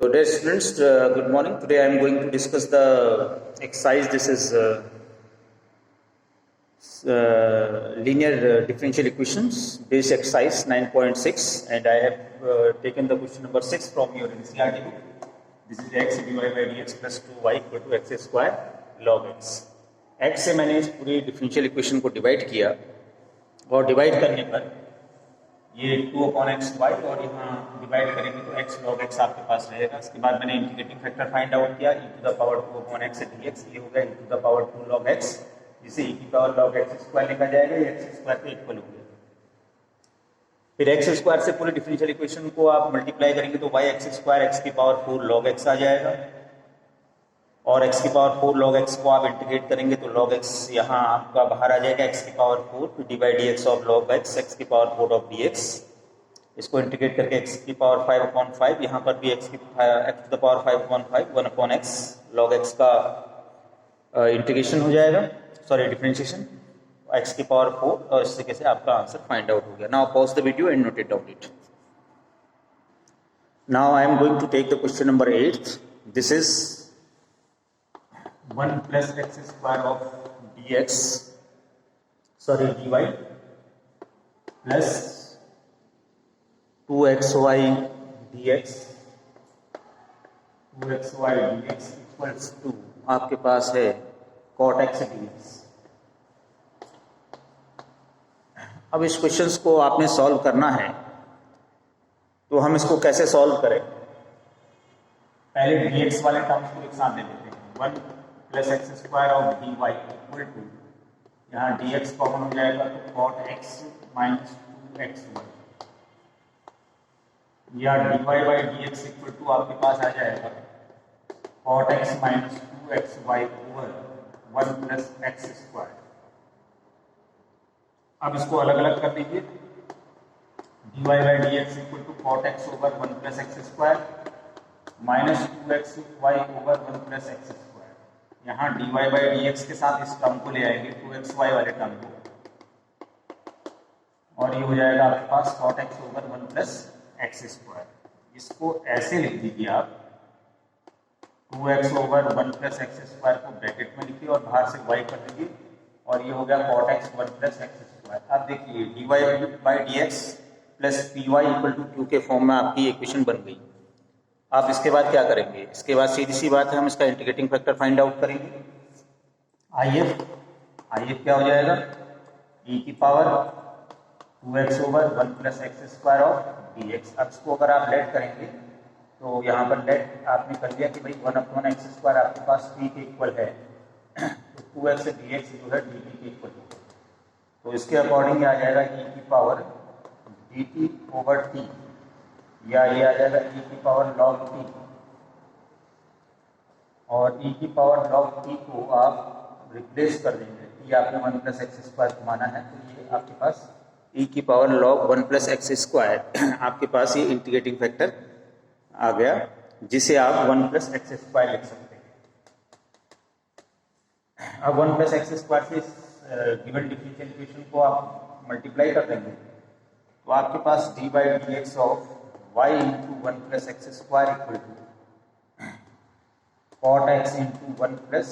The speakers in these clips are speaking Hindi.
So dear students, good morning. Today I am going to discuss the exercise. This is linear differential equations based exercise 9.6, and I have taken the question number 6 from your NCERT book. This is x dy by dx plus 2y equal to x square log x. x से मैंने इस पूरी डिफरेंशियल इक्वेशन को डिवाइड किया और डिवाइड करने पर ये 2/x y और यहाँ डिवाइड करेंगे तो x log x आपके पास रहेगा। इसके बाद मैंने इंटीग्रेटिंग फैक्टर फाइंड आउट किया, e to the power 2/x dx, ये हो गया e to the power 2 log x, जिसे e की पावर log x स्क्वायर लिखा जाएगा, ये x स्क्वायर के इक्वल हो गया। फिर x स्क्वायर से पूरे डिफरेंशियल इक्वेशन को आप मल्टीप्लाई करेंगे तो y(x स्क्वायर x की पावर 4 log x आ जाएगा, और x की पावर 4 log x को आप इंटीग्रेट करेंगे तो log x यहाँ आपका बाहर आ जाएगा, x की पावर 4 फिर d by d x of log x, x की पावर 4 ऑफ dx, इसको इंटीग्रेट करके x की पावर 5/5, यहाँ पर भी x to the power 5/5 1/x log x का इंटीग्रेशन हो जाएगा, सॉरी डिफरेंशिएशन, x की पावर 4, और इस तरीके से आपका आंसर फाइंड आउट हो गया। Now pause the video and note it down it. Now I am going to take the question number 8. दिस इज 1 plus x square of dx, sorry dy, plus 2xy dx, 2xy dx equals to आपके पास है cot x dx। अब इस क्वेश्चंस को आपने सॉल्व करना है, तो हम इसको कैसे सॉल्व करें? पहले dx वाले टर्म्स को एक साथ ले लेते हैं। 1 plus x square of d y equal to, यहाँ डी एक्स कॉमन हो जाएगा तो कॉट एक्स माइनस 2xy, या d y by d x equal to आपके पास आ जाएगा cot x minus 2xy over 1 plus x square. अब इसको अलग अलग कर दीजिए, d y by d x equal to cot x over 1 plus x square minus 2xy over 1 plus x square. यहाँ dy बाई डी एक्स के साथ इस टर्म को ले आएंगे 2xy वाले टर्म को, और ये हो जाएगा आपके पास cot x over 1 plus x square. इसको ऐसे लिख दीजिए आप, 2x over 1 plus x square को ब्रैकेट में लिखिए और बाहर से y कर दीजिए, और ये हो गया cot x 1 plus x square. अब देखिए dy by d x plus P y equal to Q के फॉर्म में आपकी इक्वेशन बन गई। आप इसके बाद क्या करेंगे? इसके बाद सीधी सी बात है, हम इसका इंटीग्रेटिंग फैक्टर फाइंड आउट करेंगे। आई एफ क्या हो जाएगा? e की power 2x over 1 plus x square of dx। अब इसको अगर आप लेट करेंगे तो यहाँ पर लेट आपने कर दिया कि भाई 1/x स्क्वायर आपके पास t के इक्वल है, तो 2x dx जो है dt के इक्वल है, तो इसके अकॉर्डिंग आ जाएगा e की पावर dt ओवर t, या ये आ जाएगा e की पावर log t, और e की पावर log t को आप रिप्लेस कर देंगे, ये आपने 1 प्लस एक्स स्क्वायर को माना है, तो ये आपके पास e की power log 1 plus x square आपके पास ये इंटीग्रेटिंग फैक्टर आ गया, जिसे आप 1 प्लस एक्स स्क्वायर लिख सकते हैं। अब 1 प्लस एक्स स्क्वायर से गिवन डिफरेंशियल इक्वेशन को आप मल्टीप्लाई कर देंगे तो आपके पास d by d x of y into 1 plus x square equal to cot x into 1 plus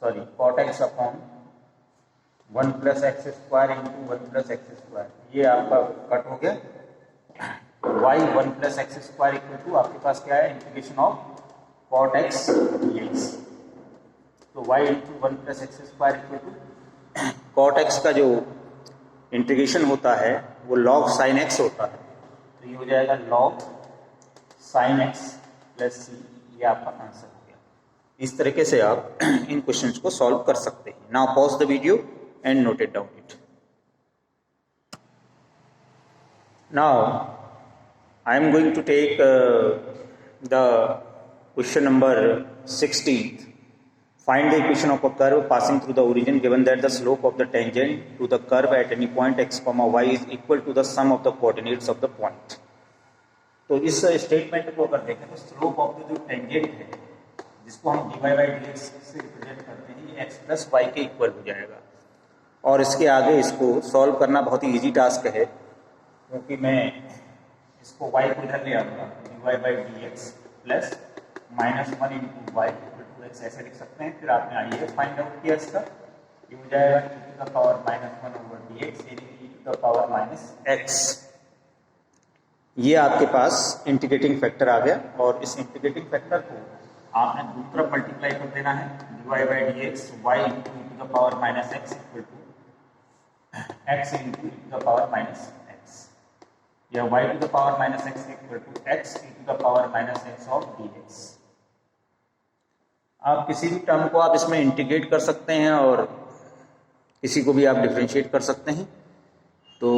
cot x upon 1 plus x square into 1 plus x square, ये आपका कट हो गया। y 1 plus x square equal to आपके पास क्या है? Integration of cot x D x, तो y into 1 plus x square equal to cot x का जो इंटीग्रेशन होता है वो लॉग साइन एक्स होता है, तो ये हो जाएगा log sin x plus c, ये आपका आंसर हो गया। इस तरीके से आप इन क्वेश्चंस को सॉल्व कर सकते हैं। Now pause the video and note it down it. Now I am going to take the question number 16. Find the equation of a curve passing through the origin given that the slope of the tangent to the curve at any point x, y is equal to the sum of the coordinates of the point. तो इस स्टेटमेंट को अगर देखें तो स्लोप ऑफ द जो टेंजेंट है, जिसको हम dy बाई डी एक्स से रिप्रेजेंट करते हैं, ये x प्लस वाई के इक्वल हो जाएगा, और इसके आगे इसको सॉल्व करना बहुत ही ईजी टास्क है, क्योंकि मैं इसको y को इधर ले आऊँगा, dy by d x plus -1 into y equal to x ऐसे लिख सकते हैं। फिर आपने आई ए फाइंड आउट किया इसका, ये हो जाएगा e to the power -1 over dx यानी e to the power -x। ये आपके पास इंटीग्रेटिंग फैक्टर आ गया और इस इंटीग्रेटिंग फैक्टर को आपने दूसरी तरफ मल्टीप्लाई कर देना है, dy by dx y into e to the power -x equal to x into e to the power -x, या y to the power -x equal to x e to the power -x of dx। आप किसी भी टर्म को आप इसमें इंटीग्रेट कर सकते हैं और किसी को भी आप डिफरेंशिएट कर सकते हैं। तो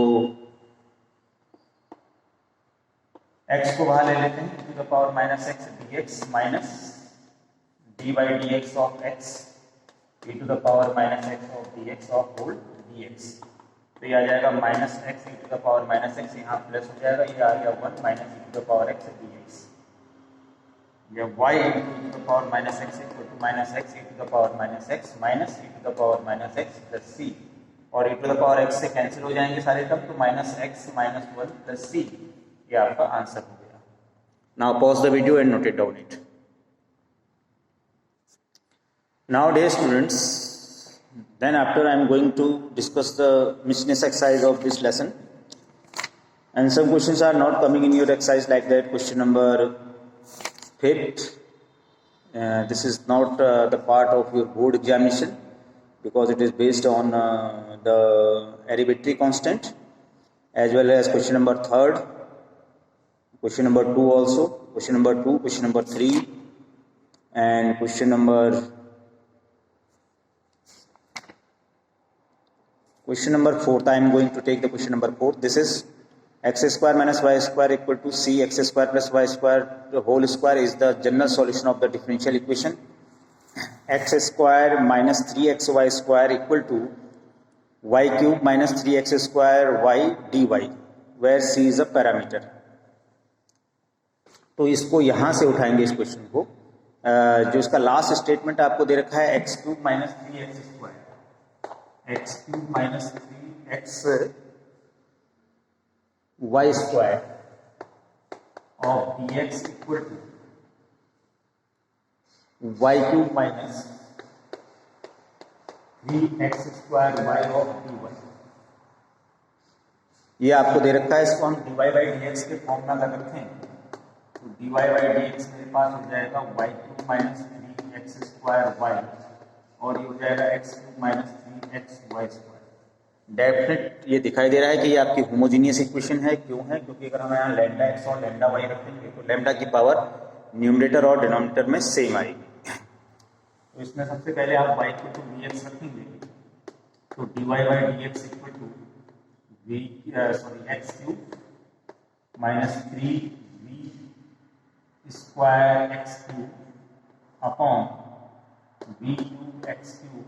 x को बाहर ले लेते हैं, e to the power -x dx minus dy dx of x e to the power -x of dx of whole dx। तो ये आ जाएगा -x e to the power -x, यहाँ प्लस हो जाएगा, ये आ गया 1 minus e to the power x dx, या y e to the power -x equal to -x e to the power -x minus e to the power -x plus c, और e to the power x से कैंसिल हो जाएंगे सारे टर्म, तो -x -1 प्लस c, ये आपका आंसर हो गया। Now pause the video and note it down it. Nowadays students, then after I am going to discuss the miscellaneous exercise of this lesson, and some questions are not coming in your exercise like that. Question number 5th, this is not the part of your board examination because it is based on the arbitrary constant, as well as question number 3rd, question number 2 also, question number 2, question number 3, and question number 4th. I am going to take the question number 4. This is x square minus y square equal to c x square plus y square the whole square is the general solution of the differential equation. X square minus 3xy square equal to y cube minus 3x square y dy, where c is a parameter. तो इसको यहाँ से उठाएंगे इस क्वेश्चन को, जो इसका लास्ट स्टेटमेंट आपको दे रखा है x cube minus 3x square, x cube minus 3x y square of dx equal to y cube minus 3x square y of dy। ये आपको दे रखा है, इसको हम dy बाई dx के फॉर्मूला का रखें तो dy बाई dx मेरे पास हो जाएगा y cube minus 3x square y, और ये हो जाएगा x cube minus 3x y square. Definite ये दिखाई दे रहा है कि ये आपकी होमोजीनियस इक्वेशन है। क्यों है? क्योंकि अगर हम यहाँ लैम्डा x और लैम्डा y रखेंगे तो लैम्डा की पावर न्यूमरेटर और डिनोमिनेटर में सेम आएगी। तो इसमें सबसे पहले आप y को तो vx रखेंगे, तो dy by dx equal to x cube minus 3v square x cube upon v cube x cube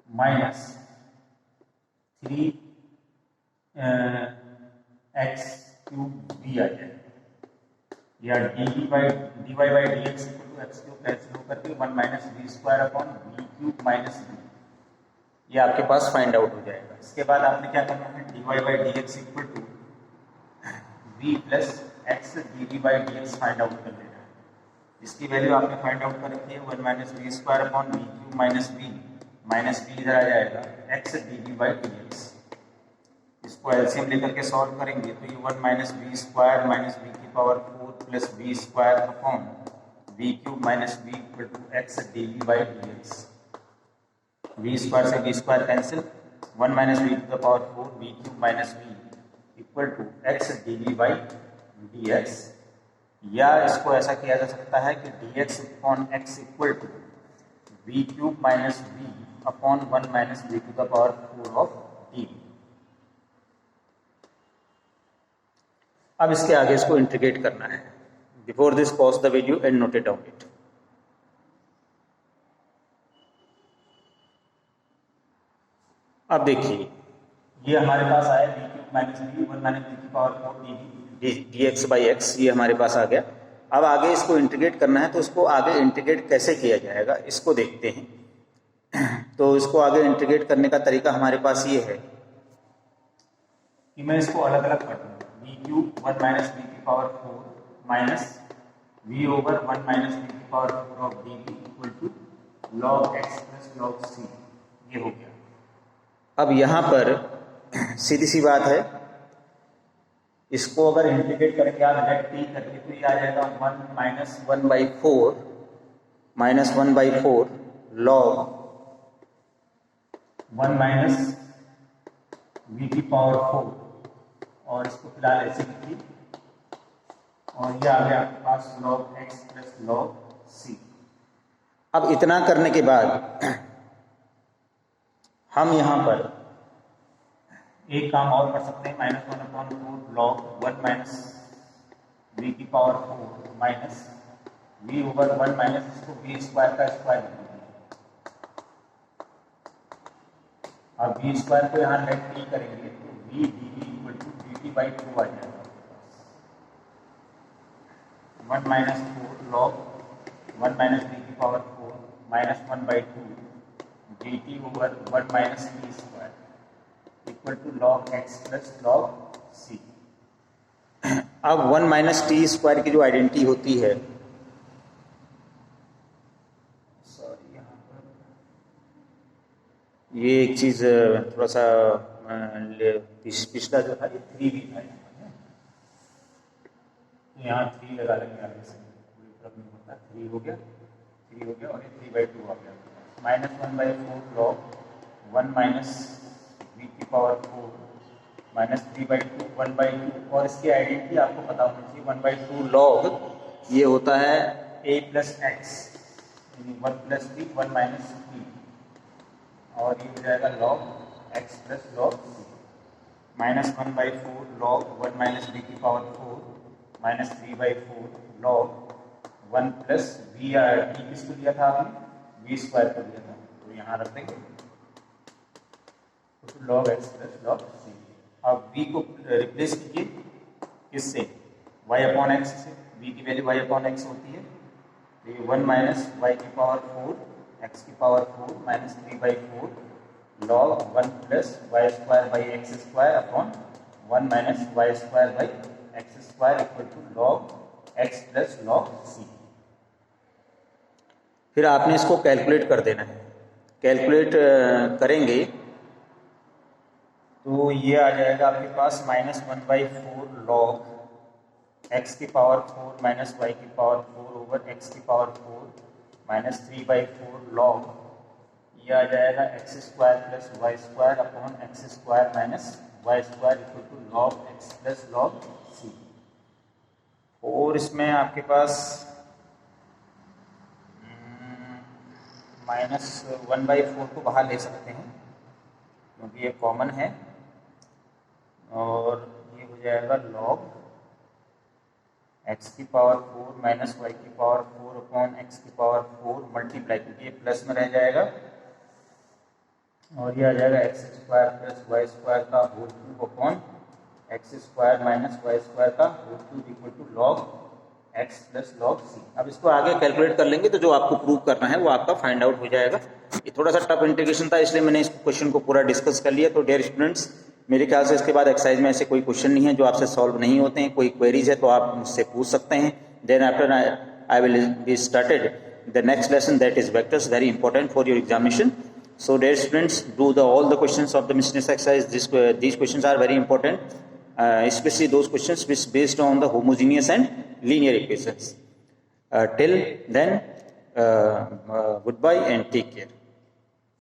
minus 3 x cube v आ जाए, या dy by dx equal to x cube cancel होकर के 1 minus v square upon v cube minus v, ये आपके पास फाइंड आउट हो जाएगा। इसके बाद आपने क्या करना है, dy by dx equal to v plus x d by dx find out कर लेना है। इसकी वैल्यू आपने फाइंड आउट कर रखी है 1 minus v square upon v cube minus v इधर आ जाएगा x डी बाई dx। इसको एलसीएम लेकर के सॉल्व करेंगे तो ये 1 minus v square minus v की power 4 plus v square upon v cube minus v equal to x d by dx। V square से v square cancel, 1 minus v to the power 4 v cube minus v equal to x d by dx, या इसको ऐसा किया जा सकता है कि dx upon x equal to v cube minus v upon 1 minus v to the power 4 of d. अब इसके आगे इसको इंटीग्रेट करना है। Before this pause the video and note it down it. अब देखिए ये हमारे पास आया v cube minus v 1 minus v की power 4 d x by x, ये हमारे पास आ गया। अब आगे इसको इंटीग्रेट करना है, तो इसको आगे इंटीग्रेट कैसे किया जाएगा इसको देखते हैं। तो इसको आगे इंटीग्रेट करने का तरीका हमारे पास ये है कि मैं इसको अलग अलग कर दूँ, वी क्यूब 1 माइनस वी की power 4 minus v over 1 minus v की power 4 of dv equal to log x plus log c। ये हो गया। अब यहाँ पर सीधी सी बात है, इसको अगर इंटीग्रेट करेंगे आप लेट t करके तो ये आ जाएगा 1 minus 1/4 minus 1/4 log 1 minus v की पावर 4, और इसको फिलहाल ऐसे लिखिए, और ये आ गया आपके पास log x plus log c। अब इतना करने के बाद हम यहाँ पर एक काम और कर सकते हैं, -1/4 log 1 माइनस v की power 4 minus v over 1 minus इसको v स्क्वायर का स्क्वायर लिखेंगे। अब v स्क्वायर को यहाँ लेट t करेंगे तो v dv equal to dt/2 आ जाएगा। 1 माइनस 4 log 1 माइनस v की power 4 minus 1/2 dt over 1 minus v square equal to log x plus log c। अब 1 माइनस टी स्क्वायर की जो आइडेंटिटी होती है, सॉरी यहाँ पर ये एक चीज़ थोड़ा सा पिछला जो था ये 3v था, यहाँ 3 लगा लेंगे आगे से, कोई प्रॉब्लम नहीं होता। 3 हो गया और ये 3/2 आ गया। -1/4 log 1 माइनस v की पावर 4 माइनस 3/2 1/2, और इसकी आइडेंटिटी आपको पता होनी चाहिए। 1/2 log ये होता है a plus x, 1 plus b 1 minus b, और ये हो जाएगा log x plus log c। -1/4 log 1 minus b की power 4 minus 3/4 log 1 plus v t किसको दिया था आपने, v स्क्वायर को दिया था, तो यहाँ रख देंगे तो log x plus log c। अब v को रिप्लेस कीजिए किससे, y अपॉन x से। v की वैल्यू y अपॉन x होती है, तो ये 1 माइनस y की पावर 4 x की power 4 minus 3/4 log 1 plus y square by x square upon 1 minus y square by x square equal to log x plus log c। फिर आपने इसको कैलकुलेट कर देना है। कैलकुलेट करेंगे तो ये आ जाएगा आपके पास -1/4 log x की पावर 4 माइनस y की पावर 4 ओवर x की पावर 4 माइनस 3/4 log, ये आ जाएगा x square plus y square upon x square minus y square equal to log x plus log c। और इसमें आपके पास -1/4 को बाहर ले सकते हैं क्योंकि ये कॉमन है, और ये हो जाएगा log x की पावर 4 माइनस y की पावर 4 अपॉन एक्स की पावर 4 मल्टीप्लाई, क्योंकि ये प्लस में रह जाएगा, और ये आ जाएगा x square plus y square का whole cube upon x square minus y square का whole cube equal to log x plus log c। अब इसको आगे कैलकुलेट कर लेंगे तो जो आपको प्रूव करना है वो आपका फाइंड आउट हो जाएगा। ये थोड़ा सा टफ इंटीग्रेशन था, इसलिए मैंने इस क्वेश्चन को पूरा डिस्कस कर लिया। तो डियर स्टूडेंट्स, मेरे ख्याल से इसके बाद एक्सरसाइज में ऐसे कोई क्वेश्चन नहीं है जो आपसे सॉल्व नहीं होते हैं। कोई क्वेरीज है तो आप मुझसे पूछ सकते हैं। Then after I will be started the next lesson, that is vectors, very important for your examination. So dear students, do all the questions of the miscellaneous exercise. These questions are very important, especially those questions which based on the homogeneous and linear equations. Till then, goodbye and take care.